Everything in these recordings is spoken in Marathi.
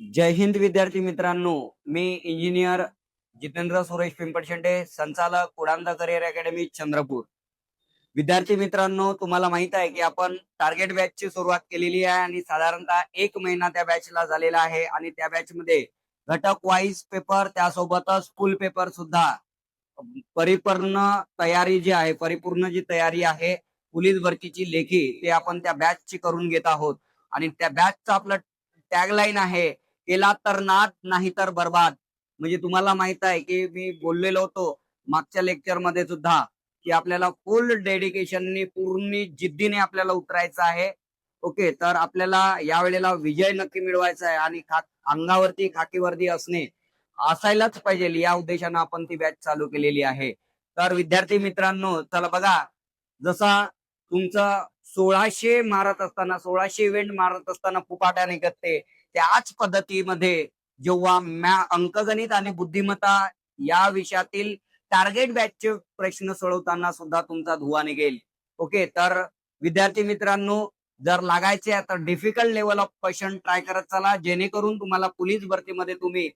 जय हिंद विद्यार्थी मित्रांनो. मी इंजिनियर जितेंद्र सुरेश पिंपळशेंडे, संचालक उडान करिअर अकॅडमी चंद्रपूर. विद्यार्थी मित्रांनो, तुम्हाला माहित आहे की आपण टार्गेट बॅचची सुरुवात केलेली आहे आणि साधारणतः 1 महिना त्या बॅचला झालेला आहे आणि त्या बॅच मध्ये घटक वाईज पेपर त्यासोबतच फुल पेपर सुद्धा परिपूर्ण जी तयारी आहे पोलीस भरतीची लेखी ते आपण त्या बॅचची करून घेत आहोत. आणि त्या बॅचचा आपला टॅगलाईन आहे, केला तर नाद नाही तर बर्बाद. म्हणजे तुम्हाला माहित आहे की मी बोललेलो होतो मागच्या लेक्चर मध्ये सुद्धा की आपल्याला फुल डेडिकेशननी पूर्ण जिद्दीने आपल्याला उतरायचं आहे. ओके, तर आपल्याला यावेळेला विजय नक्की मिळवायचा आहे आणि अंगावरती खाकी वर्दी असणे असायलाच पाहिजे, या उद्देशानं आपण ती बॅच चालू केलेली आहे. तर विद्यार्थी मित्रांनो, चला बघा, जसा तुमचा 1600 इव्हेंट मारत असताना फुपाट्या निघते, त्याच पद्धतीमध्ये जेव्हा अंकगणित आणि बुद्धिमत्ता या विषयातील टार्गेट बॅचचे प्रश्न सोडवताना सुद्धा तुमचा धुवा निघेल. ओके, तर विद्यार्थी मित्रांनो, जर लागायचे तर difficult level of question try करत चला, जेणेकरून तुम्हाला पोलीस भरतीमध्ये तुम्ही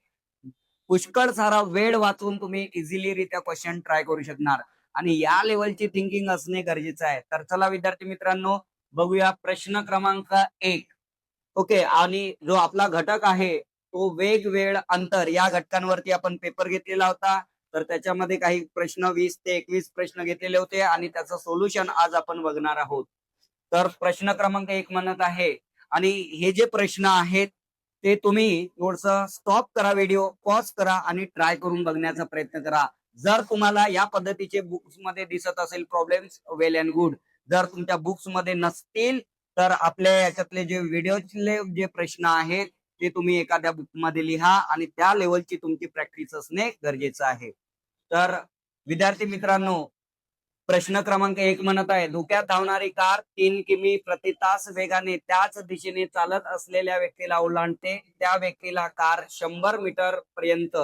पुष्कळ सारा वेळ वाचून तुम्ही इझिली रित्या क्वेश्चन ट्राय करू शकणार. आणि या लेवलची थिंकिंग असणे गरजेचं आहे. तर चला विद्यार्थी मित्रांनो, बघूया प्रश्न क्रमांक 1. ओके, आणि जो आपला घटक आहे तो वेग, वेळ, अंतर या घटकांवरती आपण पेपर घेतलेला होता. तर त्याच्यामध्ये काही प्रश्न 20 ते 21 प्रश्न घेतलेले होते आणि त्याचं सोल्युशन आज आपण बघणार आहोत. तर प्रश्न क्रमांक 1 म्हणत आहे, आणि हे जे प्रश्न आहेत ते तुम्ही थोडस स्टॉप करा, व्हिडिओ पॉज करा आणि ट्राय करून बघण्याचा प्रयत्न करा. जर तुम्हाला या पद्धतीचे बुक्स मध्ये दिसत असेल प्रॉब्लेम्स, वेल अँड गुड. जर तुमच्या बुक्स मध्ये नसतील तर आपल्या याच्यातले जे व्हिडिओचे जे प्रश्न आहेत ते तुम्ही एखाद्या बुक मध्ये लिहा आणि त्या लेवलची तुमची प्रॅक्टिस असणे गरजेचं आहे. तर विद्यार्थी मित्रांनो, प्रश्न क्रमांक 1 म्हणत आहे, धोक्यात धावणारी कार 3 किमी प्रति तास वेगाने त्याच दिशेने चालत असलेल्या व्यक्तीला ओलांडते. त्या व्यक्तीला कार 100 मीटर पर्यंत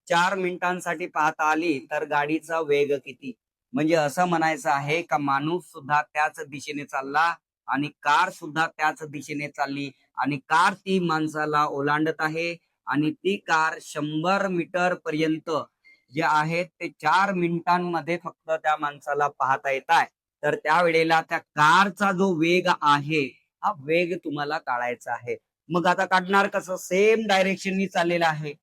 4 मिनिटांसाठी पाहता आली तर गाडीचा वेग किती? म्हणजे असं म्हणायचं आहे का माणूस सुद्धा त्याच दिशेने चालला आणि कार सुद्धा त्याच दिशेने चालली आणि कार ती माणसाला ओलांडत आहे आणि ती कार 100 मीटर पर्यंत जे आहेत ते 4 मिनिटांमध्ये फक्त त्या माणसाला पाहता येत आहे. तर त्यावेळेला त्या कारचा जो वेग आहे, हा वेग तुम्हाला काढायचा आहे. मग आता काढणार कसं? सेम डायरेक्शननी चाललेला आहे,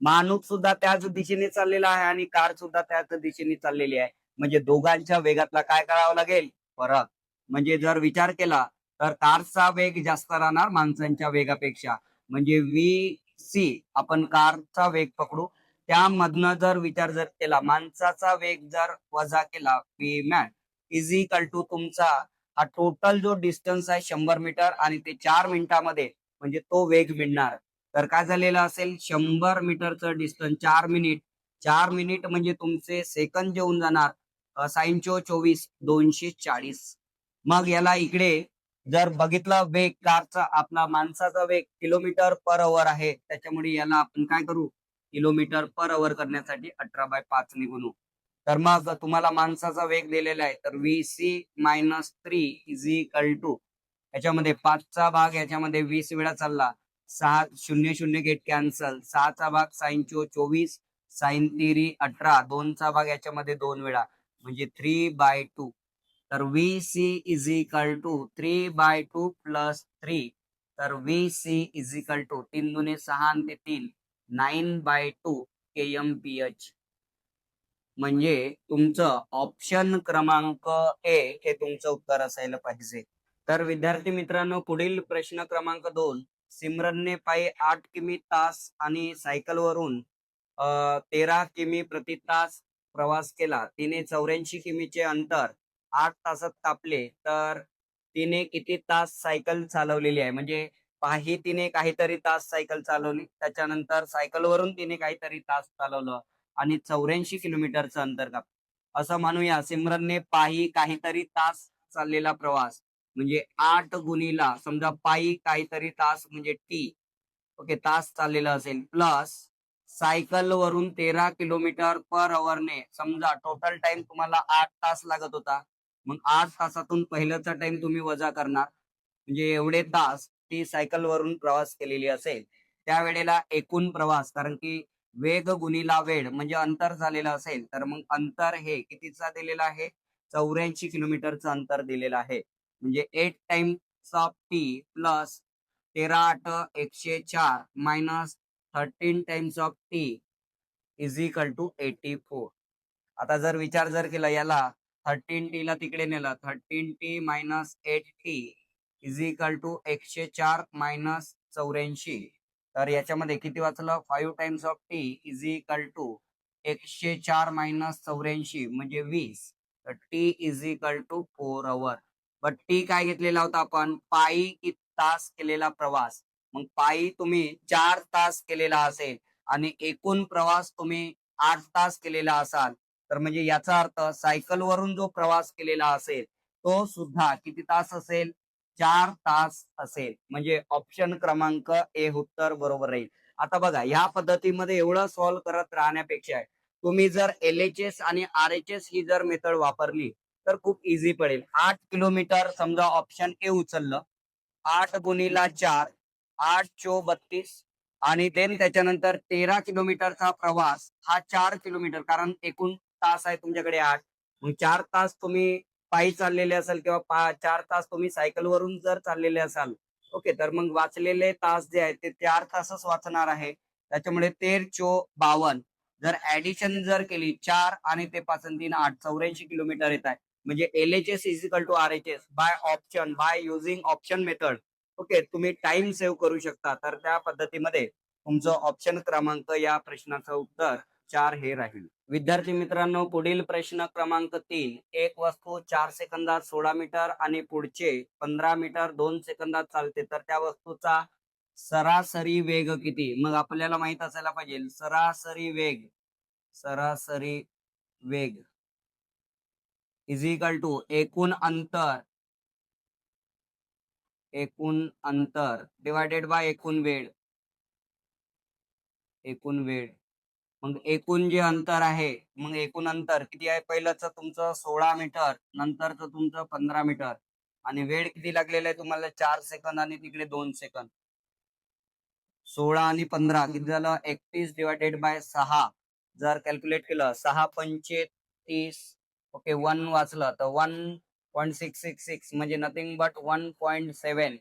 माणूस सुद्धा त्याच दिशेने चाललेला आहे आणि कार सुद्धा त्याच दिशेने चाललेली आहे. म्हणजे दोघांच्या वेगातला काय करावं लागेल? फरक. म्हणजे जर विचार केला तर कारचा वेग जास्त राहणार माणसांच्या वेगापेक्षा. म्हणजे आपण कारचा वेग पकडू, त्यामधनं जर विचार केला, माणसाचा वेग जर वजा केला V mean is equal to तुमचा हा टोटल जो डिस्टन्स आहे 100 मीटर आणि ते 4 मिनिटामध्ये म्हणजे तो वेग मिळणार. तर काय झालेलं असेल? 100 मीटरचं डिस्टन्स 4 मिनिट, 4 मिनिट म्हणजे तुमचे सेकंद जे होऊन जाणार 24 240. मग याला इकडे जर बघितलं, वेग कारचा आपला माणसाचा वेग किलोमीटर पर अवर आहे, त्याच्यामुळे याला आपण काय करू? किलोमीटर पर अवर करण्यासाठी 18/5 निघून. तर मग तुम्हाला माणसाचा वेग दिलेला आहे, तर VC-3 इज इक्वल टू याच्यामध्ये 5चा भाग याच्यामध्ये 20 वेळा चालला, 6 0 0 गेट कॅन्सल, 6चा भाग sin 24 sin 3 18, 2चा भाग याच्यामध्ये 2 वेळा म्हणजे 3/2. तर VC is equal to 3/2 plus 3. तर VC इज इक्वल टू 3 दुने 6 आणि 3 9/2 kmph. म्हणजे तुमचं ऑप्शन क्रमांक ए हे तुमचं उत्तर असायला पाहिजे. तर विद्यार्थी मित्रांनो, पुढील प्रश्न क्रमांक 2. सिमरनने पायी 8 किमी तास आणि सायकलवरून 13 किमी प्रति तास प्रवास केला. तिने 84 किमीचे अंतर 8 तासात कापले, तर तिने किती तास सायकल चालवलेली आहे? म्हणजे पायी तिने काहीतरी तास सायकल चालवली, त्याच्यानंतर सायकलवरून तिने काहीतरी तास चालवलं आणि 84 किलोमीटरचं अंतर कापलं. असं म्हणूया, सिमरनने पायी काहीतरी तास चाललेला प्रवास म्हणजे 8 गुणिला समजा पायी काहीतरी तास म्हणजे टी. ओके, तास चाललेला असेल, प्लस सायकल वरून 13 किलोमीटर पर अवरने समजा टोटल टाइम तुम्हाला 8 तास लागत होता. मग 8 तासातून पहिल्याचा टाइम तुम्ही वजा करणार, म्हणजे एवढे तास ती सायकल वरून प्रवास केलेली असेल. त्यावेळेला एकूण प्रवास, कारण की वेग गुणिला वेळ म्हणजे अंतर झालेलं असेल, तर मग अंतर हे कितीचा दिलेलं आहे? 84 किलोमीटरचं अंतर दिलेलं आहे. म्हणजे 8 times of T plus 13 8 104 minus 13 times of T is equal to 84. आता जर विचार जर केला याला 13t ला तिकडे नेलं, 13t minus 8t is equal to 104 minus 84. तर याच्यामध्ये किती वाचलं? 5 times of T is equal to 104 minus 84 म्हणजे 20. तर T is equal to 4 hour. But T काय घेतलेला होता आपण? पायी तास केलेला प्रवास. मग पायी तुम्ही 4 तास केलेला असेल आणि एकूण प्रवास तुम्ही 8 तास केलेला असाल, तर म्हणजे याचा अर्थ सायकल वरून जो प्रवास केलेला असेल तो सुद्धा किती तास असेल? 4 तास असेल. म्हणजे ऑप्शन क्रमांक ए उत्तर बरोबर राहील. आता बघा ह्या पद्धतीमध्ये एवढं सॉल्व्ह करत राहण्यापेक्षा तुम्ही जर LHS आणि RHS ही जर मेथड वापरली तर खूप इझी पडेल. 8 किलोमीटर समजा ऑप्शन ए उचललं, 8 गुणिला 4 8 चो 32 आणि देन त्याच्यानंतर 13 किलोमीटरचा प्रवास हा 4 किलोमीटर, कारण एकूण तास आहे तुमच्याकडे 8. मग 4 तास तुम्ही पायी चाललेले असाल किंवा 4 तास तुम्ही सायकल वरून जर चाललेले असाल, ओके, तर मग वाचलेले तास जे आहेत ते 4 तासच वाचणार आहे. त्याच्यामुळे 13 चो 52. जर ऍडिशन जर केली 4 आणि ते 5 आणि 3 8 84 किलोमीटर येत आहे. म्हणजे LHS is equal to RHS by option, by using option method. Okay, तुम्ही टाइम सेव्ह करू शकता. तर त्या पद्धतीमध्ये तुमचं ऑप्शन क्रमांक या प्रश्नाचं उत्तर 4 हे राहील. विद्यार्थी मित्रांनो, पुढील प्रश्न क्रमांक 3. एक वस्तू 4 सेकंदात 16 मीटर आणि पुढचे 15 मीटर 2 सेकंदात चालते, तर त्या वस्तूचा सरासरी वेग किती? मग आपल्याला माहित असायला पाहिजे सरासरी वेग. सरासरी वेग इज इक्वल टू एकूण अंतर डिवायडेड बाय एकूण वेळ. एकूण वेळ. मग एकूण जे अंतर आहे, मग एकूण अंतर किती आहे? पहिलंच तुमचं 16 मीटर, नंतरच तुमचं 15 मीटर आणि वेळ किती लागलेला आहे तुम्हाला? 4 सेकंद आणि तिकडे 2 सेकंद. 16 आणि 15 किती झालं? 31 डिवायडेड बाय 6. जर कॅल्क्युलेट केलं 6 पंचे 30, ओके, 1 वाचलं तर 1.666 म्हणजे नथिंग बट 1.7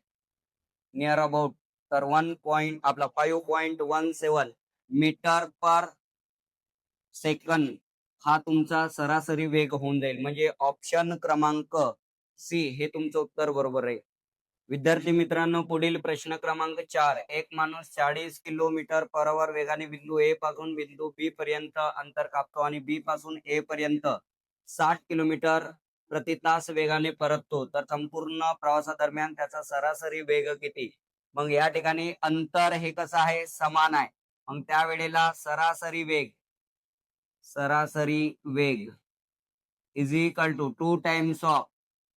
नियर अबाउट. तर 1 पॉइंट आपला 5.17 मीटर पर सेकंद हा तुमचा सरासरी वेग होऊन जाईल. म्हणजे ऑप्शन क्रमांक सी हे तुमचं उत्तर बरोबर आहे. विद्यार्थी मित्रांनो, पुढील प्रश्न क्रमांक 4. एक माणूस 40 किलोमीटर पर आवर वेगाने बिंदू ए पासून बिंदू बी पर्यंत अंतर कापतो आणि बी पासून ए पर्यंत 60 किलोमीटर प्रति तास वेगाने परततो, तर संपूर्ण प्रवासादरम्यान त्याचा सरासरी वेग किती? मग या ठिकाणी अंतर हे कसं आहे? समान आहे. मग त्यावेळेला सरासरी वेग is equal to 2 times of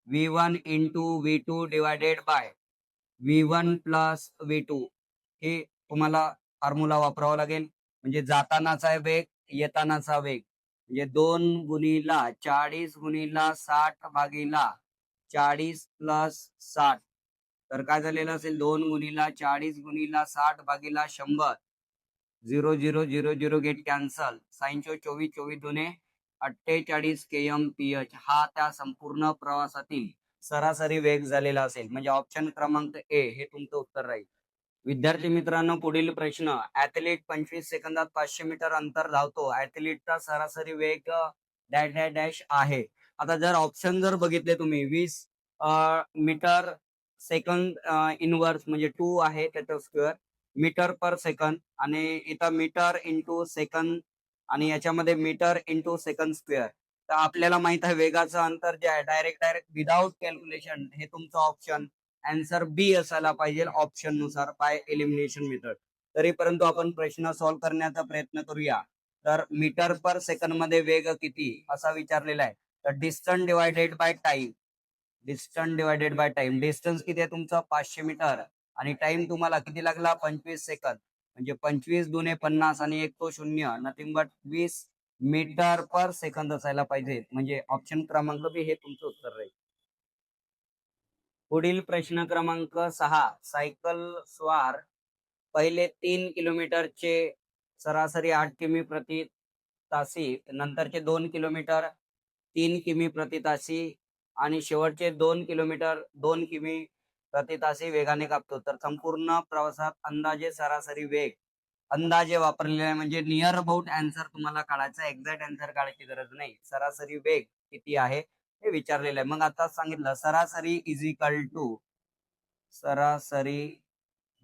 V1 into V2 divided by V1 plus V2. हे तुम्हाला फॉर्म्युला वापरावा लागेल. म्हणजे जातानाचा वेग, येतानाचा वेग, म्हणजे 2 गुणिला 40 गुणिला 60 भागीला 40 प्लस 60. तर काय झालेलं असेल? 2 गुणिला 40 गुणिला 60 भागीला 100. 0 0 0 0 गेट कॅन्सल. 24 24 दुने 48 kmph हा त्या संपूर्ण प्रवासातील सरासरी वेग झालेला असेल. म्हणजे ऑप्शन क्रमांक ए हे तुमचं उत्तर राहील. विद्यार्थी मित्रांनो, पुढील प्रश्न. ऍथलीट 25 सेकंदात 500 मीटर अंतर धावतो. ऍथलीटचा सरासरी वेग डॅश डॅश डॅश आहे. आता जर ऑप्शन जर बघितले तुम्ही 20 मीटर सेकंद इनवर्स म्हणजे 2 आहे त्याचा स्क्वेअर, मीटर पर सेकंद आणि इथं मीटर इंटू सेकंद आणि याच्यामध्ये मीटर इंटू सेकंद स्क्वेअर. तर आपल्याला माहित आहे वेगाचं अंतर जे आहे डायरेक्ट विदाउट कॅल्क्युलेशन हे तुमचं ऑप्शन आन्सर बी असायला पाहिजे ऑप्शन नुसार बाय एलिमिनेशन मेथड. तरी परंतु आपण प्रश्न सॉल्व्ह करण्याचा प्रयत्न करूया. तर मीटर पर सेकंद मध्ये वेग किती असा विचारलेला आहे. तर distance divided by time. Distance किती आहे तुमचं? 500 मीटर आणि टाइम तुम्हाला किती लागला? 25 सेकंद. म्हणजे 25 दुने 50 आणि एक तो शून्य, nothing but 20 metre per second असायला पाहिजे. म्हणजे ऑप्शन क्रमांक बी हे तुमचं उत्तर राहील. पुढील प्रश्न क्रमांक 6. सायकल स्वार पहिले 3 किलोमीटरचे सरासरी 8 किमी प्रति तासी, नंतरचे 2 किलोमीटर 3 किमी प्रति तासी आणि शेवटचे 2 किलोमीटर 2 किमी प्रति तासी वेगाने कापतो. तर संपूर्ण प्रवासात अंदाजे सरासरी वेग अंदाजे वापरलेला आहे, म्हणजे नियर अबाउट आन्सर तुम्हाला काढायचा, एक्झॅक्ट आन्सर काढायची गरज नाही. सरासरी वेग किती आहे हे विचारलेलं आहे. मग आता सांगितलं सरासरी इज इक्वल टू सरासरी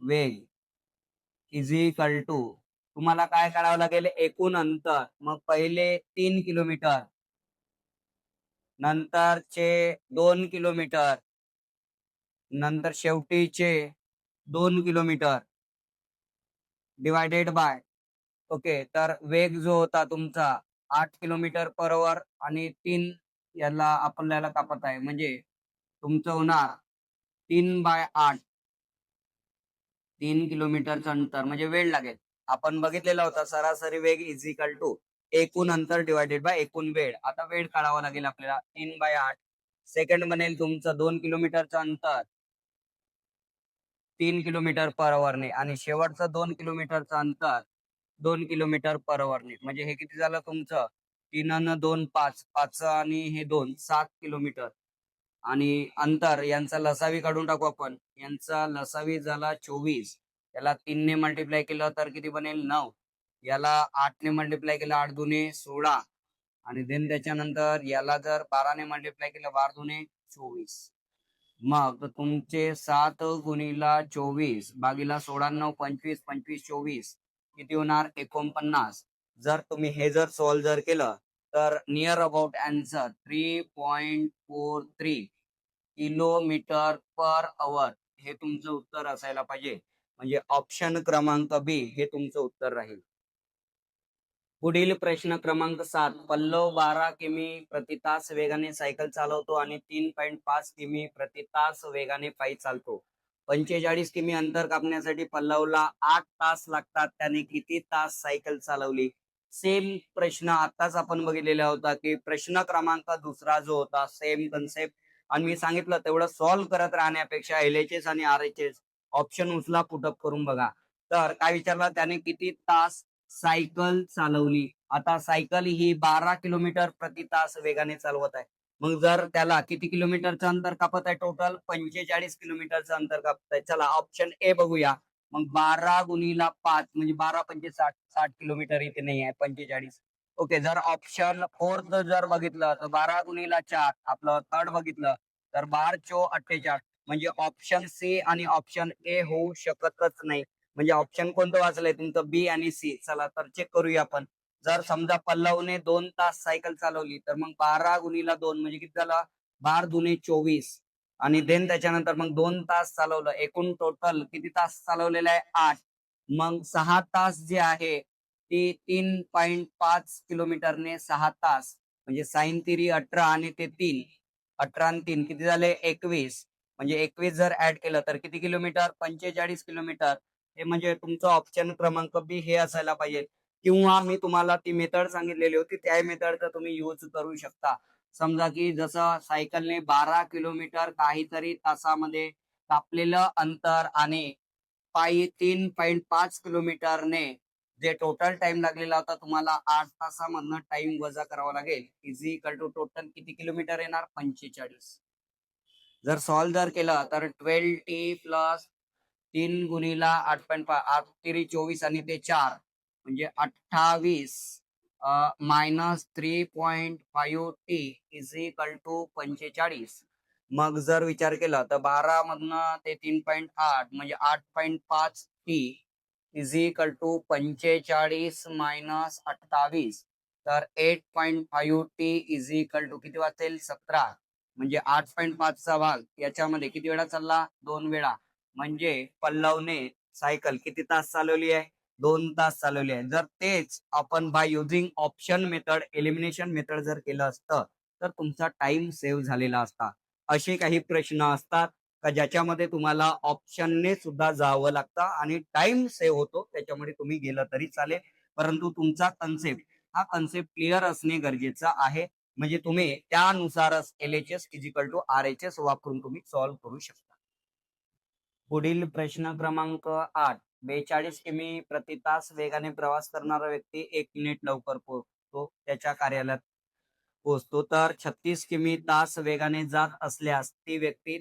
वेग इज इक्वल टू तुम्हाला काय काढावं लागेल, एकूण अंतर. मग पहिले 3 किलोमीटर, नंतरचे 2 किलोमीटर, नंतर शेवटीचे 2 किलोमीटर डिवायडेड बाय ओके. तर वेग जो होता तुमचा 8 किलोमीटर पर आवर आणि 3 याला आपल्याला कापत आहे, म्हणजे तुमचं होणार 3/8. 3 किलोमीटरचं अंतर म्हणजे वेळ लागेल. आपण बघितलेला होता सरासरी वेग इज इक्वल टू एकूण अंतर डिवायडेड बाय एकूण वेळ. आता वेळ काढावा लागेल आपल्याला. 3/8 सेकंड बनेल तुमचं 2 किलोमीटरचं अंतर 3 किलोमीटर पर आवर आणि शेवटचं 2 किलोमीटरचं अंतर 2 किलोमीटर पर आवर. म्हणजे हे किती झालं तुमचं, 3 आणि 2 5, 5 आणि हे 2 7 किलोमीटर. आणि अंतर यांचा लसावी काढून टाकू आपण. यांचा लसावी झाला 24. याला 3 ने मल्टिप्लाय केलं तर किती बनेल 9. याला 8 ने मल्टिप्लाय केलं 8 दुने 16 आणि देन त्याच्यानंतर याला जर 12 ने मल्टिप्लाय केलं 12 दुने 24. मग तुमचे 7 गुणिला 24 भागीला 16 9 25 25 24 किती होणार 49. जर तुम्ही हे जर सॉल्व जर केलं तर near about answer 3.43 kilometre per hour हे तुमचं उत्तर असायला पाहिजे. म्हणजे ऑप्शन क्रमांक बी हे तुमचं उत्तर राहील. पुढील प्रश्न क्रमांक 7. पल्लव 12 किमी प्रति तास वेगाने सायकल चालवतो आणि 3.5 किमी प्रति तास वेगाने पायी चालतो. 45 किमी अंतर कापण्यासाठी पल्लवला 8 तास लागतात. त्याने किती तास सायकल चालवली? सेम प्रश्न आताच आपण बघितलेला होता की प्रश्न क्रमांक दुसरा जो होता सेम कन्सेप्ट. आणि मी सांगितलं तेवढं सॉल्व्ह करत राहण्यापेक्षा LHS आणि RHS ऑप्शन उचला, पुटअप करून बघा. तर काय विचारलं, त्याने किती तास सायकल चालवली. आता सायकल ही 12 किलोमीटर प्रति तास वेगाने चालवत आहे. मग जर त्याला किती किलोमीटरचं अंतर कापत आहे, टोटल 45 किलोमीटरचं अंतर कापत आहे. चला ऑप्शन ए बघूया. मग 12 गुणिला 5 म्हणजे 12 पंचे 60, 60 किलोमीटर इथे नाही आहे 45. ओके. जर ऑप्शन फोर्थ जर बघितलं तर 12 गुणिला 4 आपलं थर्ड बघितलं तर 12 चो 48 म्हणजे ऑप्शन सी आणि ऑप्शन ए होऊ शकतच नाही. म्हणजे ऑप्शन कोणतं वाचलंय तुमचं, बी आणि सी. चला तर चेक करूया आपण. जर समजा पल्लवने 2 तास सायकल चालवली तर मग 12 गुणिला 2 म्हणजे किती झालं, 12 दुने 24 आणि देन त्याच्यानंतर मग 2 तास चालवलं. एकूण टोटल किती तास चालवलेलं आहे 8. मग 6 तास जे आहे ती 3.5 किलोमीटरने 6 तास म्हणजे साइन थिरी 18 आणि ते 3 18 आणि 3 किती झाले 21. म्हणजे 21 जर ऍड केलं तर किती किलोमीटर 45 किलोमीटर. हे म्हणजे तुमचं ऑप्शन क्रमांक बी हे असायला पाहिजे. किंवा मी तुम्हाला ती मेथड सांगितलेली होती त्या मेथडचा तुम्ही यूज करू शकता. समजा की जसं सायकलने 12 किलोमीटर काहीतरी तासामध्ये कापलेलं अंतर आणि पायी 3.5 किलोमीटरने जे टोटल टाइम लागलेला होता तुम्हाला 8 तासामधनं टाइम वजा करावा लागेल. इज इक्वल टू टोटल किती किलोमीटर येणार 45. जर सॉल्व जर केलं तर 12t प्लस 3 गुणिला 8.5 8 तिरी 24 आणि ते 4 म्हणजे 28 minus 3.5t is equal to 45. मग जर विचार केला तर 12 मधनं ते 3.8 म्हणजे 8.5t is equal to 45 minus 28. तर 8.5t इज इक्वल टू किती वाचेल 17. म्हणजे 8.5 चा भाग याच्यामध्ये किती वेळा चालला 2 वेळा. म्हणजे पल्लवने सायकल किती तास चालवली आहे 2 तास चालवली आहे. जर तेच आपण bye using option method elimination method जर केलं असतं तर तुमचा टाइम सेव्ह झालेला असता. असे काही प्रश्न असतात का ज्याच्यामध्ये तुम्हाला ऑप्शनने सुद्धा जावं लागतं आणि टाइम सेव्ह होतो, त्याच्यामुळे तुम्ही गेलं तरी चालेल. परंतु तुमचा कन्सेप्ट क्लिअर असणे गरजेचं आहे. म्हणजे तुम्ही त्यानुसारच LHS इजिकल टू RHS वापरून तुम्ही सॉल्व्ह करू शकता. पुढील प्रश्न क्रमांक 8. 42 किमी प्रति तास वेगाने प्रवास करणारा व्यक्ती 1 मिनिट लवकर पोहोचतो त्याच्या कार्यालयात पोहोचतो, तर 36 किमी तास वेगाने जात असल्यास ती व्यक्ती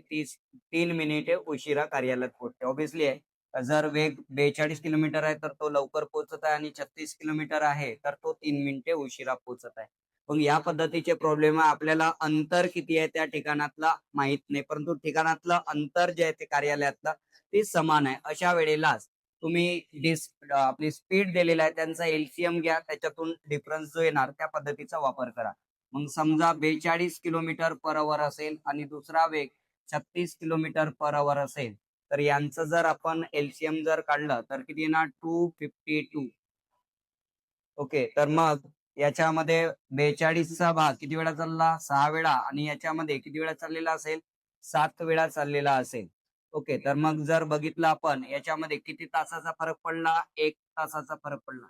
3 मिनिटे उशिरा कार्यालयात पोहोचते. ऑब्व्हियसली आहे, जर वेग 42 किलोमीटर आहे तर तो लवकर पोहोचत आहे आणि 36 किलोमीटर आहे तर तो 3 मिनिटे उशिरा पोहोचत आहे. मग या पद्धतीचे प्रॉब्लेम आहे. आपल्याला अंतर किती आहे त्या ठिकाणातला माहित नाही, परंतु ठिकाणातलं अंतर जे आहे ते कार्यालयातलं ते समान आहे. अशा वेळेलाच तुम्ही आपली स्पीड दिलेला आहे त्यांचा एलसीएम घ्या, त्याच्यातून डिफरन्स जो येणार त्या पद्धतीचा वापर करा. मग समजा 42 किलोमीटर पर आवर असेल आणि दुसरा वेग 36 किलोमीटर पर आवर असेल, तर यांचं जर आपण एलसीएम जर काढलं तर किती येणार 252. ओके, तर मग याच्यामध्ये 42चा भाग किती वेळा चालला 6 वेळा आणि याच्यामध्ये किती वेळा चाललेला असेल 7 वेळा चाललेला असेल. ओके, तर मग जर बघितलं आपण याच्यामध्ये किती तासाचा फरक पडला 1 तासाचा फरक पडला.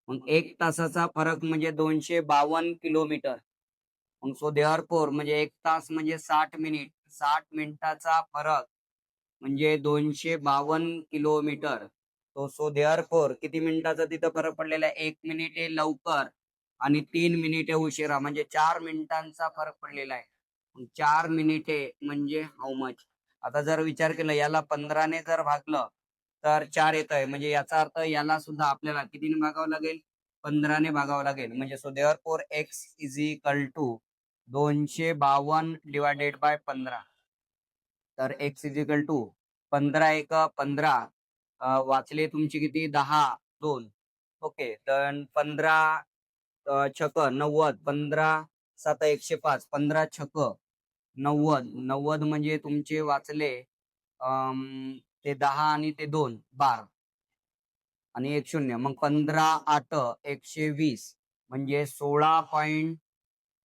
मग 1 तासाचा फरक म्हणजे 252 किलोमीटर. मग सो देअरफॉर म्हणजे 1 तास म्हणजे 60 मिनिट. 60 मिनिटाचा फरक म्हणजे 252 किलोमीटर. सो देअरफॉर किती मिनिटाचा तिथं फरक पडलेला आहे? 1 मिनिटे लवकर आणि 3 मिनिटे उशिरा म्हणजे 4 मिनिटांचा फरक पडलेला आहे. 4 मिनिटे म्हणजे हाऊ मच? आता जर विचार केला याला 15 ने जर भागलं तर 4 येतंय. म्हणजे याचा अर्थ याला सुद्धा आपल्याला कितीने भागावं लागेल? 15 ने भागावं लागेल. म्हणजे so therefore X is equal to 252 divided by 15. तर एक्स इज इक्वल टू 15 एक 15 वाचले तुमची किती 10 2. ओके, तर 15 छक 90, 15 7 105, 15 छक 90. 90 म्हणजे तुमचे वाचले ते 10 आणि ते 2 12 आणि 1 0. मग 15 8 120 म्हणजे 16 पॉइंट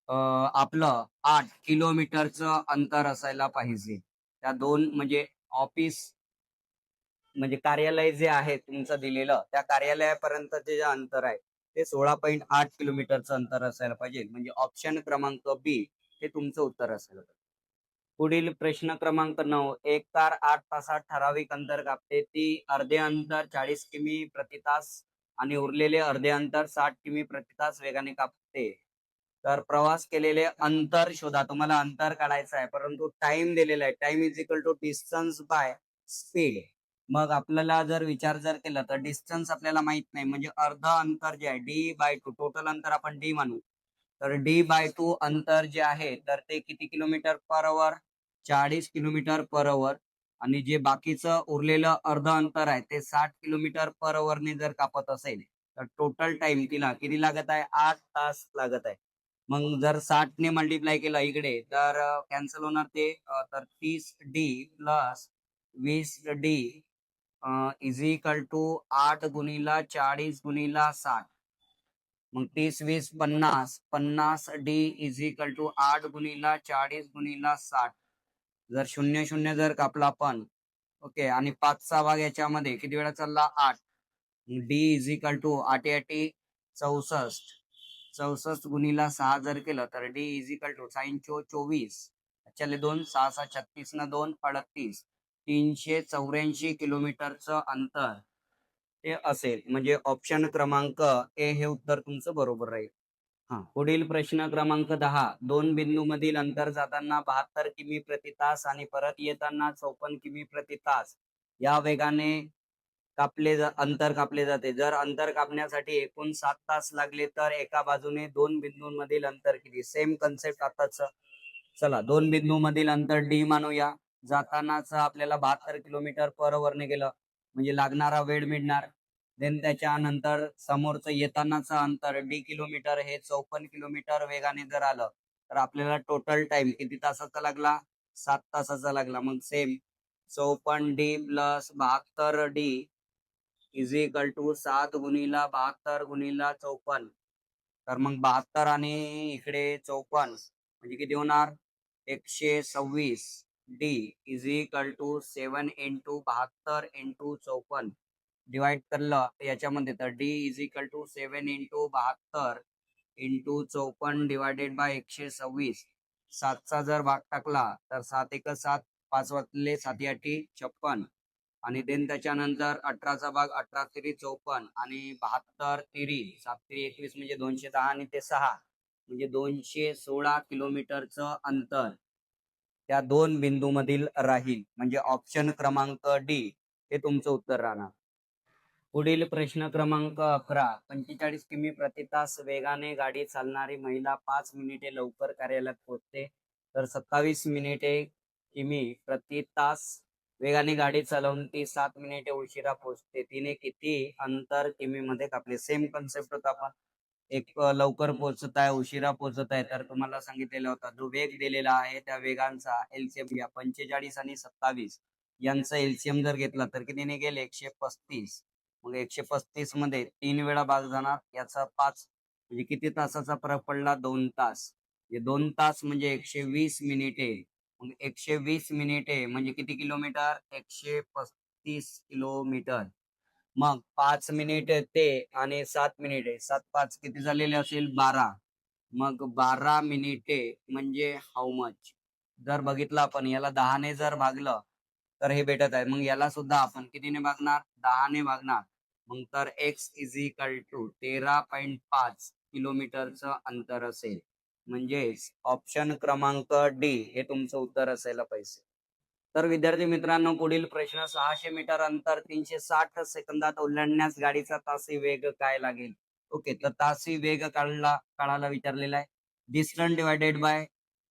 आपलं 8 किलोमीटरचं अंतर असायला पाहिजे. त्या दोन म्हणजे ऑफिस म्हणजे कार्यालय जे आहे तुमचं दिलेलं त्या कार्यालयापर्यंतचे जे अंतर आहे ते 16.8 किलोमीटरचं अंतर असायला पाहिजे. म्हणजे ऑप्शन क्रमांक बी हे तुमचं उत्तर असायला पाहिजे. पुढील प्रश्न क्रमांक 9. एक कार 8 तासात ठराविक अंतर कापते. ती अर्धे अंतर 40 किमी प्रति तास आणि उरलेले अर्धे अंतर 60 किमी प्रति तास वेगाने कापते. तर प्रवास केलेले अंतर शोधा. तुम्हाला अंतर काढायचं आहे, परंतु टाइम दिलेला आहे. Time is equal to distance by speed. मग आपल्याला जर विचार जर केला तर डिस्टन्स आपल्याला माहित नाही, म्हणजे अर्ध अंतर जे आहे D/2, टोटल अंतर आपण D मानू. तर D/2 अंतर जे आहे तर ते किती kilometre per hour? 40 kilometre per hour. आणि जे बाकीचं उरलेलं अर्ध अंतर आहे ते 60 किलोमीटर पर आवर जर कापत असेल तर टोटल टाइम तिला किती लागत आहे? 8 तास लागत आहे. मग जर 60 ने मल्टिप्लाय केलं इकडे तर कॅन्सल होणार ते, तर 30D plus 20D is equal to 8 गुणिला 40 गुणिला 60. मग 30 20 50, 50D इज इक्वल टू 8 गुणिला 40 गुणिला 60. जर 0 0 जर कापला आपण, ओके, आणि 5चा भाग याच्यामध्ये किती वेळा चालला? 8. D is equal to 8 8 64. 64 गुणिला 6 जर केलं तर डी इज इक्वल टू 24. चले 2 6 6 36 न 2 38. 384 किलोमीटरचं अंतर ते असेल. म्हणजे ऑप्शन क्रमांक ए हे उत्तर तुमचं बरोबर राहील. हा, पुढील प्रश्न क्रमांक 10. दोन बिंदूमधील अंतर जाताना 72 किमी प्रति तास आणि परत येताना 54 किमी प्रति तास या वेगाने अंतर कापले जाते. जर अंतर कापण्यासाठी एकूण 7 तास लागले तर एका बाजूने दोन बिंदूंमधील अंतर किती? सेम कन्सेप्ट आताच. चला, दोन बिंदूमधील अंतर डी मानूया. जातानाच आपल्याला 72 किलोमीटर पर आवर ने गेलं म्हणजे लागणारा वेळ मिळणार. देन त्याच्यानंतर समोरचं येतानाचं अंतर डी किलोमीटर हे 54 किलोमीटर वेगाने जर आलं तर आपल्याला टोटल टाइम किती तासाचा लागला? 7 तासाचा लागला. मग same 54D plus 72D is equal to 7 गुणिला 72 गुणिला 54. तर मग 72 आणि इकडे 54 म्हणजे किती होणार? 126. D is equal to 7 into 72 into 54 divide करलं याच्यामध्ये तर D is equal to 7 into 72 into 54 divided by 126. 7चा जर भाग टाकला तर 7 1 7, 5 वाजले 7 8 56. आणि देन त्याच्यानंतर 18चा भाग 18 तिरी 54 आणि 72 तिरी 7 तिरी 21 म्हणजे 210 आणि ते 6 म्हणजे 216 किलोमीटरचं अंतर त्या दोन बिंदूमधील राहील. म्हणजे ऑप्शन क्रमांक डी हे तुमचं उत्तर राहणार. पुढील प्रश्न क्रमांक 11. 45 किमी प्रति तास वेगाने गाडी चालणारी महिला 5 मिनिटे लवकर कार्यालयात पोहोचते, तर 27 मिनिटे किमी प्रति तास वेगाने गाडी चालवून ती 7 मिनिटे उशिरा पोहोचते. तिने किती अंतर किमी मध्ये कापले? सेम कन्सेप्ट होता. आपण एक लवकर पोहोचत आहे, उशिरा पोहोचत आहे, तर तुम्हाला सांगितलेला होता जो वेग दिलेला आहे त्या वेगांचा एलसीएम घ्या. 45 आणि 27 यांचा एलसीएम जर घेतला तर किती निघेल? 135. मग 135 मध्ये 3 वेळा भाग जाणार, याचा 5 म्हणजे किती तासाचा फरक पडला? 2 तास. 2 तास म्हणजे 120 मिनिटे. मग 120 मिनिटे म्हणजे किती किलोमीटर? 135 किलोमीटर. मग 5 मिनिट ते आणि 7 मिनिटे, 7 5 किती झालेले असेल? 12. मग 12 मिनिटे म्हणजे हाऊ मच? जर बघितलं आपण याला 10 ने जर भागलं तर हे भेटत आहे. मग याला सुद्धा आपण कितीने भागणार? 10 ने भागणार. मग तर x इज इक्वल टू 13.5 किलोमीटरचं अंतर असेल. म्हणजेच ऑप्शन क्रमांक डी हे तुमचं उत्तर असायला पाहिजे. तर विद्यार्थी मित्रांनो, पुढील प्रश्न 600 मीटर अंतर 360 सेकंदात ओलांडण्यास गाडीचा तासी वेग काय लागेल? ओके, तर तासी वेग काढायला विचारलेला आहे. Distance divided by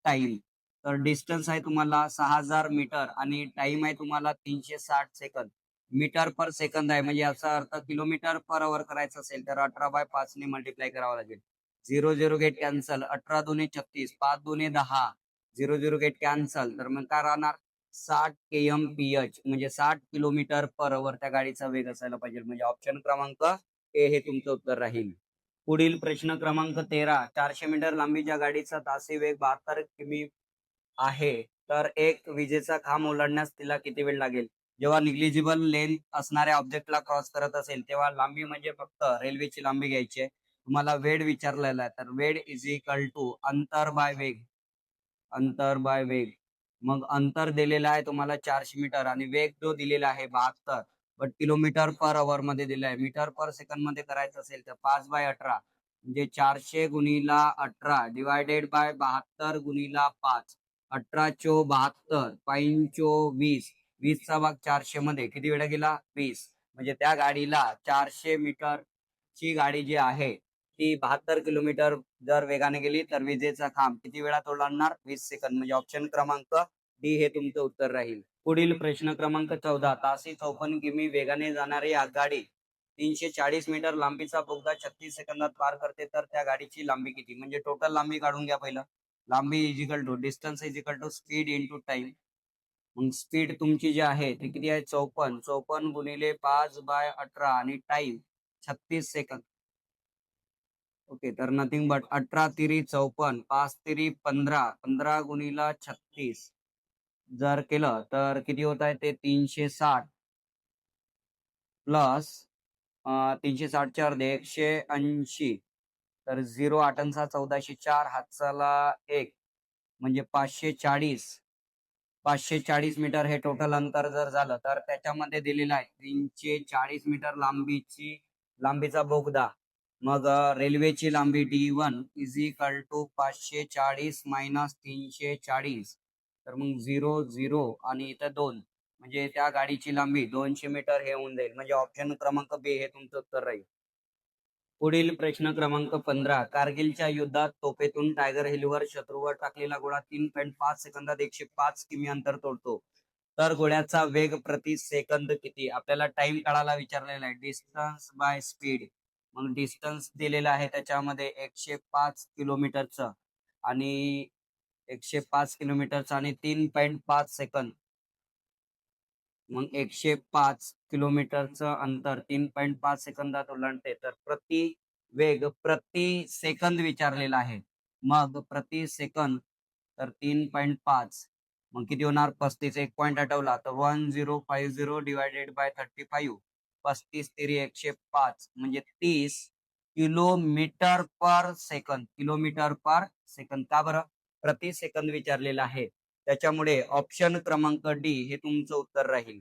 time. तर डिस्टन्स आहे तुम्हाला 6000 मीटर आणि टाइम आहे तुम्हाला 360 सेकंद. मीटर पर सेकंद आहे, म्हणजे याचा अर्थ किलोमीटर पर आवर करायचं असेल तर 18/5 ने मल्टिप्लाय करावं लागेल. 0 0 गेट कॅन्सल. 18 दुने 36, 5 दुने 10, 0 0 गेट कॅन्सल. तर मग काय राहणार? 60 kmph म्हणजे 60 किलोमीटर पर आवर त्या गाडीचा वेग असायला पाहिजे. म्हणजे ऑप्शन क्रमांक ए हे तुमचं उत्तर राहील. पुढील प्रश्न क्रमांक 13. 400 मीटर लांबीच्या गाडीचा तासी वेग 72 किमी आहे, तर एक विजेचा खांब ओलांडण्यास तिला किती वेळ लागेल? जेव्हा निग्लिजिबल लेंथ असणाऱ्या ऑब्जेक्टला क्रॉस करत असेल तेव्हा लांबी म्हणजे फक्त रेल्वेची लांबी घ्यायची आहे. तुम्हाला वेळ विचारलेला आहे, तर वेळ इज इक्वल टू अंतर बाय वेग. अंतर बाय वेग. मग अंतर दिलेलं आहे तुम्हाला 400 मीटर आणि वेग जो दिलेला आहे 72, बट किलोमीटर पर आवर मध्ये दिला आहे. मीटर पर सेकंड मध्ये करायचं असेल तर 5/18 म्हणजे 400 गुणिला 18 डिवायडेड बाय 72 गुणिला 5. 18 चो 72, 5 चो 20, 20 चा भाग 400 मध्ये किती वेळा गेला? 20. म्हणजे त्या गाडीला 400 मीटर ची गाडी जी आहे ती 72 किलोमीटर जर वेगाने गेली तर विजेचा खांब किती वेळात ओलांडणार? 20 सेकंद. म्हणजे ऑप्शन क्रमांक डी हे तुमचं उत्तर राहील. पुढील प्रश्न क्रमांक 14. तासी 54 किमी वेगाने जाणारी आगगाडी 340 मीटर लांबीचा बोगदा 36 सेकंदात पार करते, तर त्या गाडीची लांबी किती? म्हणजे टोटल लांबी काढून घ्या पहिलं. लांबी is equal to distance is equal to speed into time. मग स्पीड तुमची जी आहे ती किती आहे? 54. 54 गुणिले 5/18 आणि टाइम 36 सेकंद. ओके, तर नथिंग बट 18 तिरी 54, 5 तिरी 15, 15 गुणिला 36 जर केलं तर किती होत आहे? ते 360 प्लस 360 चे अर्धे 180. तर 0 8 1404 हातचाला 1 म्हणजे 540 मीटर हे टोटल अंतर जर झालं तर त्याच्यामध्ये दिलेलं आहे 340 मीटर लांबीचा बोगदा. मग रेल्वेची लांबी D1 is equal to 540 minus 340. तर मग 0 0 आणि इथं 2 म्हणजे त्या गाडीची लांबी 200 मीटर हे होऊन जाईल. म्हणजे ऑप्शन क्रमांक बी हे तुमचं उत्तर राहील. पुढील प्रश्न क्रमांक 15. कारगिलच्या युद्धात तोफेतून टायगर हिलवर शत्रूवर टाकलेला गोळा 3.5 सेकंदात 105 किमी अंतर तोडतो, तर गोळ्याचा वेग प्रति सेकंद किती? आपल्याला टाइम काढायला विचारलेला आहे. Distance by speed. मग डिस्टन्स दिलेला आहे त्याच्यामध्ये 105 किलोमीटरचं आणि 105 किलोमीटरचं आणि 3.5 सेकंद. मग 105 किलोमीटरचं अंतर 3.5 सेकंदात ओलांडते, तर प्रति सेकंद विचारलेला आहे. मग प्रति सेकंद तर 3.5 मग किती होणार? 35. 1 पॉईंट हटवला तर 1050 डिवायडेड बाय 35. 35 तिरी 105 म्हणजे 30 kilometre per second. Kilometre per second. का बरं? प्रति सेकंद विचारलेला आहे, त्याच्यामुळे ऑप्शन क्रमांक डी हे तुमचं उत्तर राहील.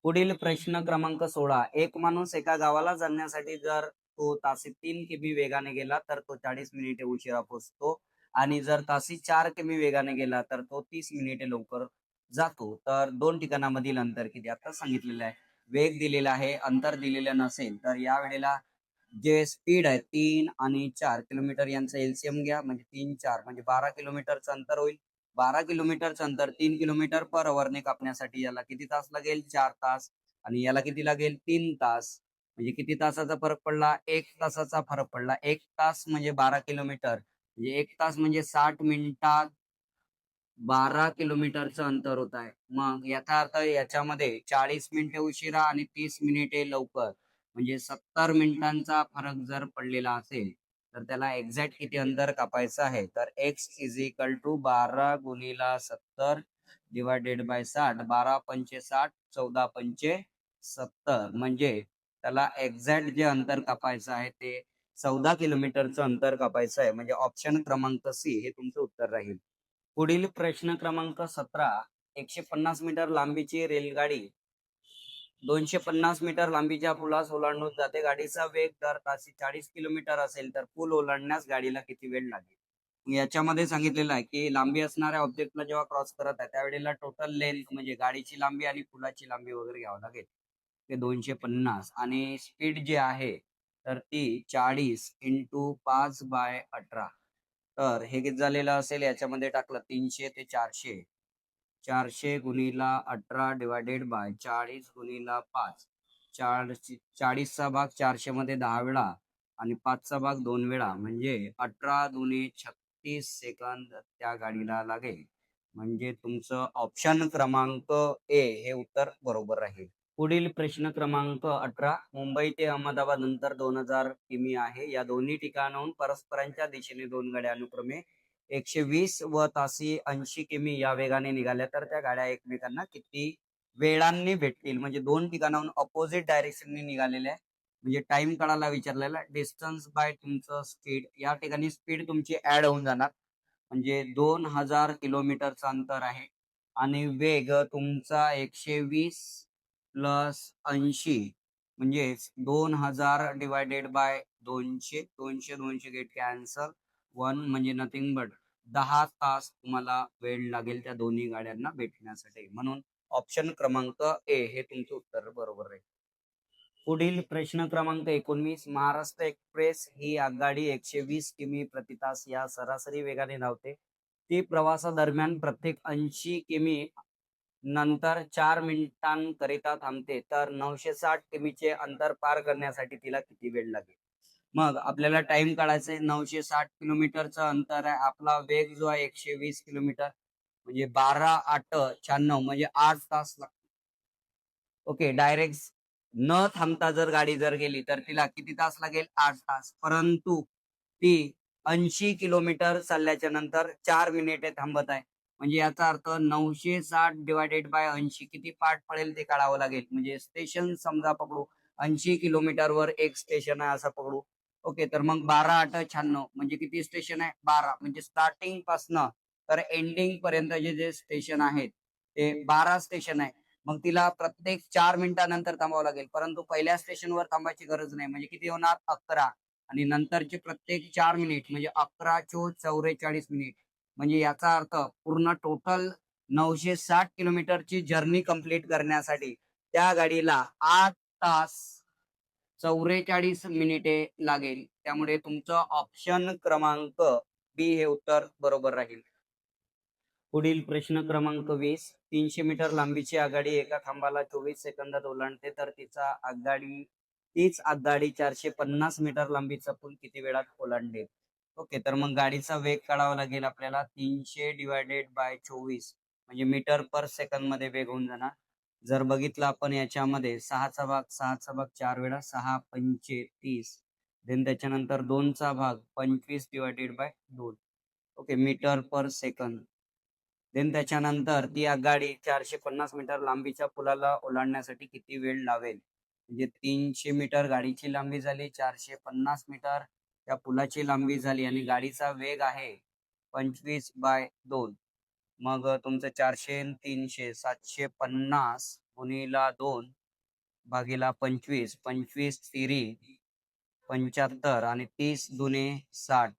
पुढील प्रश्न क्रमांक 16. एक माणूस एका गावाला जाण्यासाठी जर तो ताशी 3 किमी वेगाने गेला तर तो 40 मिनिटे उशिरा पोहोचतो आणि जर ताशी 4 किमी वेगाने गेला तर तो 30 मिनिटे लवकर जातो. तर दोन ठिकाणामधील अंतर किती? आता सांगितलेलं आहे. वेग दिलेला आहे, अंतर दिलेलं नसेल तर या वेळेला जे स्पीड आहे 3 आणि 4 किलोमीटर यांचं एलसीएम घ्या, म्हणजे 3 4 म्हणजे 12 किलोमीटरचं अंतर होईल. 12 किलोमीटरचं अंतर 3 किलोमीटर पर अवरने कापण्यासाठी याला किती तास लागेल? 4 तास. आणि याला किती लागेल? 3 तास. म्हणजे किती तासाचा फरक पडला? 1 तासाचा फरक पडला. 1 तास म्हणजे 12 किलोमीटर. म्हणजे 1 तास म्हणजे 60 मिनिटात 12 किलोमीटरचं अंतर होत आहे. मग याचा अर्थ याच्यामध्ये 40 मिनिटे उशिरा आणि 30 मिनिटे लवकर म्हणजे 70 मिनिटांचा फरक जर पडलेला असेल, तर त्याला एक्झॅक्ट किती अंतर कापायचं आहे? तर x = 12 गुणिला 70 डिवायडेड बाय 60. 12 पंचे 60, 14 पंचे 70. म्हणजे त्याला एक्झॅक्ट जे अंतर कापायचं आहे ते 14 किलोमीटरचं अंतर कापायचं आहे. म्हणजे ऑप्शन क्रमांक सी हे तुमचं उत्तर राहील. पुढील प्रश्न क्रमांक 17. 150 मीटर लांबीची रेलगाडी 250 मीटर लांबीच्या पुलास ओलांडून जाते. गाडीचा वेग दर ताशी 40 किलोमीटर असेल तर पूल ओलांडण्यास गाडीला किती वेळ लागेल? याच्यामध्ये सांगितलेलं आहे की लांबी असणाऱ्या ऑब्जेक्टला जेव्हा क्रॉस करत आहे त्यावेळेला टोटल लेंथ म्हणजे गाडीची लांबी आणि पुलाची लांबी वगैरे घ्यावं लागेल. ते 250 आणि स्पीड जी आहे तर ती 40 × 5/18. तर हे किती झालेलं असेल? याच्यामध्ये टाकलं 300 ते 400. 400 गुणिला 18 डिवायडेड बाय 40 गुणिला 5. 40चा भाग 400 मध्ये 10 वेळा आणि 5चा भाग 2 वेळा म्हणजे 18 दुणे 36 सेकंद त्या गाडीला लागेल. म्हणजे तुमचं ऑप्शन क्रमांक ए हे उत्तर बरोबर राहील. पुढील प्रश्न क्रमांक 18. मुंबई ते अहमदाबाद अंतर 2000 किमी आहे. या दोन्ही ठिकाणाहून परस्परांच्या दिशेने दोन गाड्या अनुक्रमे 120 व ताशी 80 किमी या वेगाने निघाल्या तर त्या गाड्या एकमेकांना किती वेळांनी भेटतील? म्हणजे दोन ठिकाणाहून अपोजिट डायरेक्शनने निघालेल्या आहे. म्हणजे टाइम काढायला विचारलेला. डिस्टन्स बाय तुमचं स्पीड. या ठिकाणी स्पीड तुमची ऍड होऊन जाणार. म्हणजे 2000 किलोमीटरचं अंतर आहे आणि वेग तुमचा 120 प्लस 80 म्हणजे 2000 डिवायडेड बाय 200. 200 get cancel. 1 म्हणजे नथिंग बट 10 तास तुम्हाला वेळ लागेल त्या दोन्ही गाड्यांना भेटण्यासाठी. म्हणून ऑप्शन क्रमांक ए हे तुमचं उत्तर बरोबर आहे. पुढील प्रश्न क्रमांक 19. महाराष्ट्र एक्सप्रेस ही आगगाडी 120 किमी प्रति तास या सरासरी वेगाने धावते. ती प्रवासादरम्यान प्रत्येक 80 किमी नंतर 4 मिनिटांकरिता थांबते. तर 960 किमीचे अंतर पार करण्यासाठी तिला किती वेळ लागेल? मग आपल्याला टाइम काढायचा आहे. 960 किलोमीटरचं अंतर आहे. आपला वेग जो आहे 120 किलोमीटर म्हणजे 12 8 96 म्हणजे 8 तास लागतात. ओके, डायरेक्ट न थांबता जर गाडी जर गेली तर तिला किती तास लागेल? 8 तास. परंतु ती 80 किलोमीटर चालल्याच्या नंतर 4 मिनिटे थांबत आहे. म्हणजे याचा अर्थ 960 डिवायडेड बाय 80 किती पार्ट पडेल ते काढावं लागेल. म्हणजे स्टेशन समजा पकडू 80 किलोमीटरवर एक स्टेशन आहे असं पकडू. ओके, तर मग 12 8 96 म्हणजे किती स्टेशन आहे? 12. म्हणजे स्टार्टिंग पासनं तर एंडिंग पर्यंत जे स्टेशन आहेत ते 12 स्टेशन आहे. मग तिला प्रत्येक 4 मिनिटानंतर थांबावं लागेल. परंतु पहिल्या स्टेशनवर थांबायची गरज नाही. म्हणजे किती होणार? 11 आणि नंतरचे प्रत्येक 4 मिनिट म्हणजे 11 चोक 44 मिनिट. म्हणजे याचा अर्थ पूर्ण टोटल 960 किलोमीटरची जर्नी कंप्लीट करण्यासाठी त्या गाडीला 8 तास 44 मिनिटे लागेल. त्यामुळे तुमचं ऑप्शन क्रमांक बी हे उत्तर बरोबर राहील. पुढील प्रश्न क्रमांक 20. 300 मीटर लांबीची आगगाडी एका खांबाला 24 सेकंदात ओलांडते तर तीच आगगाडी 450 मीटर लांबीचा पूल किती वेळात ओलांडेल? ओके, तर मग गाडीचा वेग काढावा लागेल आपल्याला. 300 डिवायडेड बाय 24 म्हणजे मीटर पर सेकंद मध्ये वेग होऊन जाणार. जर बघितलं आपण याच्यामध्ये 6चा भाग 4 वेळा 6 पंचे 30. देन त्याच्यानंतर 2चा भाग 25 divided by 2. Okay, metre per second. Then त्याच्यानंतर ती आगगाडी 450 मीटर लांबीच्या पुलाला ओलांडण्यासाठी किती वेळ लावेल? म्हणजे 300 मीटर गाडीची लांबी झाली, 450 मीटर त्या पुलाची लांबी झाली आणि गाडीचा वेग आहे 25/2. मग तुमचं 400 आणि 300 750 गुणिला 2 भागीला 25, 25 तिरी 75 आणि 30 दुने 60,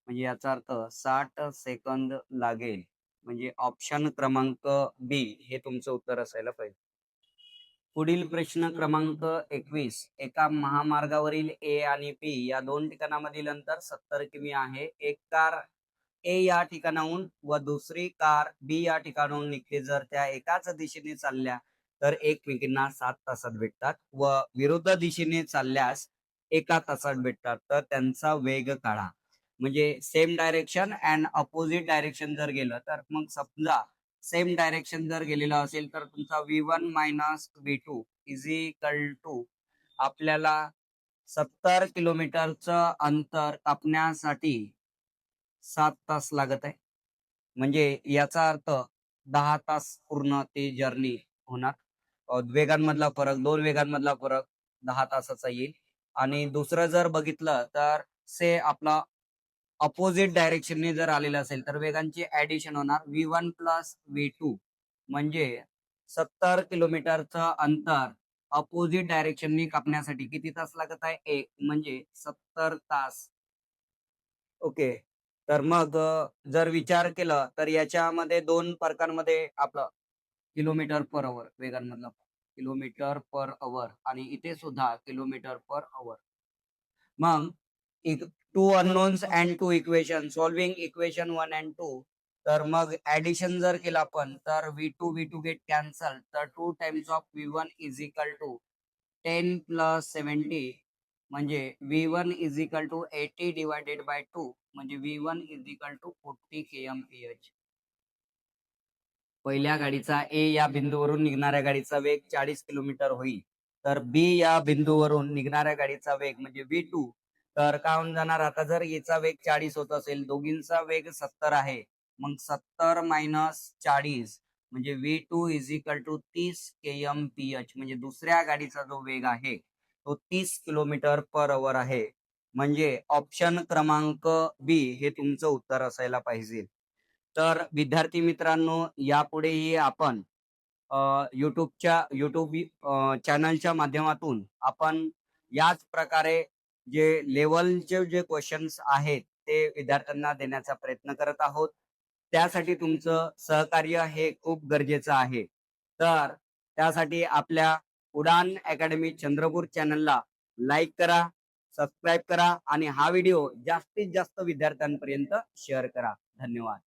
म्हणजे याचा अर्थ 60 सेकंद लागेल. म्हणजे ऑप्शन क्रमांक बी हे तुमचं उत्तर असायला पाहिजे. पुढील प्रश्न क्रमांक 21. एका महामार्गावरील ए आणि बी या दोन ठिकाणामधील अंतर 70 किमी आहे. एक कार ए या ठिकाणाहून व दुसरी कार बी या ठिकाणाहून निघते. जर त्या एकाच दिशेने चालल्या तर एकमेकींना 7 तासात भेटतात व विरुद्ध दिशेने चालल्यास 1 तासात भेटतात. तर त्यांचा वेग काढा. म्हणजे same direction and opposite direction जर गेलं तर मग समजा सेम डायरेक्शन जर गेलेलं असेल तर तुमचा V1 minus V2 is equal to आपल्याला 70 किलोमीटरचं अंतर कापण्यासाठी 7 तास लागत आहे. म्हणजे याचा अर्थ 10 तास पूर्ण ते जर्नी होणार. वेगांमधला फरक, दोन वेगांमधला फरक 10 तासाचा येईल. आणि दुसरं जर बघितलं तर से आपला अपोजिट डायरेक्शनने जर आलेलं असेल तर वेगांची ऍडिशन होणार V1 प्लस V2, म्हणजे 70 किलोमीटरचं अंतर अपोजिट डायरेक्शनने कापण्यासाठी किती तास लागत आहे? 1, म्हणजे 70 तास. ओके. तर मग जर विचार केला तर याच्यामध्ये दोन फरकांमध्ये आपलं किलोमीटर पर अवर वेगांमधला किलोमीटर पर अवर आणि इथे सुद्धा किलोमीटर पर अवर. मग two unknowns and two equation solving equation 1 and 2. तर मग ऍडिशन जर केलं आपण तर V2 गेट कॅन्सल. तर 2 times of V1 is equal to 10 plus 70, म्हणजे V1 is equal to 80 divided by 2, म्हणजे V1 is equal to 40 kmph. पहिल्या गाडीचा ए या बिंदूवरून निघणाऱ्या गाडीचा वेग 40 किलोमीटर होईल. तर बी या बिंदूवरून निघणाऱ्या गाडीचा वेग म्हणजे V2 तर काय होऊन जाणार? आता जर याचा वेग 40 होत असेल, दोघींचा वेग 70 आहे, मग 70 मायनस 40 म्हणजे V2 is equal to 30 kmph, म्हणजे दुसऱ्या गाडीचा जो वेग आहे तो 30 किलोमीटर पर अवर आहे. म्हणजे ऑप्शन क्रमांक बी हे तुमचं उत्तर असायला पाहिजे. तर विद्यार्थी मित्रांनो, यापुढेही आपण युट्यूब चॅनलच्या माध्यमातून आपण याच प्रकारे जे लेवलचे जे क्वेश्चन्स आहेत ते विद्यार्थ्यांना देण्याचा प्रयत्न करत आहोत. त्यासाठी तुमचं सहकार्य हे खूप गरजेचं आहे. तर त्यासाठी आपल्या उडान अकॅडमी चंद्रपूर चॅनलला लाईक करा, सबस्क्राईब करा आणि हा व्हिडिओ जास्तीत जास्त विद्यार्थ्यांपर्यंत शेअर करा. धन्यवाद.